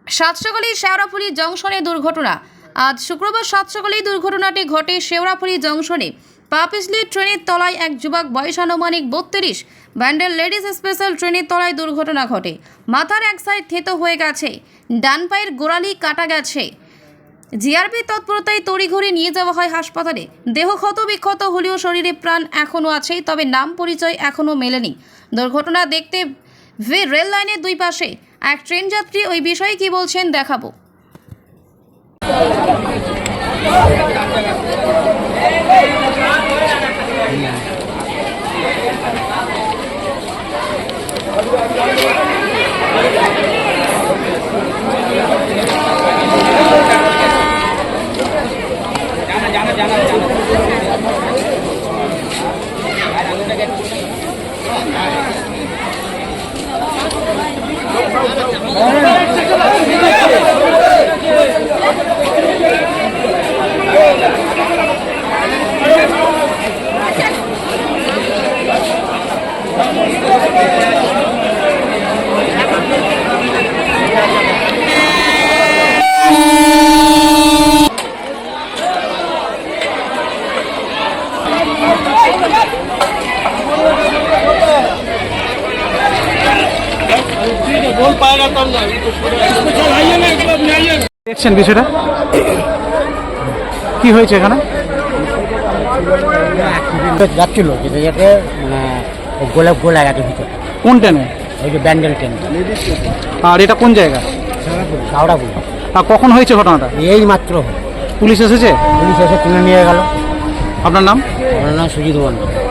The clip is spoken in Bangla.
সাতসকালী শেওড়াফুলি জংশনে দুর্ঘটনা। আজ শুক্রবার সাতসকালী দুর্ঘটনাটি ঘটে শেওড়াফুলি জংশনে। পা পিছলে ট্রেনের তলায় এক যুবক, বয়স আনুমানিক 32। ব্যান্ডেল লেডিস স্পেশাল ট্রেনের তলায় দুর্ঘটনা ঘটে। মাথার এক সাইড থেতো হয়ে গেছে, ডান পায়ের গোড়ালি কাটা গেছে। জিআরপি তৎপরতায় তড়িঘড়ি নিয়ে যাওয়া হয় হাসপাতালে। দেহ ক্ষত বিক্ষত হলেও শরীরে প্রাণ এখনও আছে, তবে নাম পরিচয় এখনও মেলেনি। দুর্ঘটনা দেখতে রেল লাইনের দুই পাশে এক ট্রেন যাত্রী ওই বিষয়ে কি বলছেন দেখাবো। দেখছেন বিষয়টা কি হয়েছে এখানে? যাচ্ছিল যেতে যেতে গোলা গেছে ভিতরে। কোন ট্রেনে? ওই যে ব্যান্ডেল ট্রেন। আর এটা কোন জায়গা? হাওড়াপুর। আর কখন হয়েছে ঘটনাটা? এই মাত্র পুলিশ এসেছে? পুলিশ এসে তুলে নিয়ে গেল। আপনার নাম? আমার নাম সুজিত বর্মন।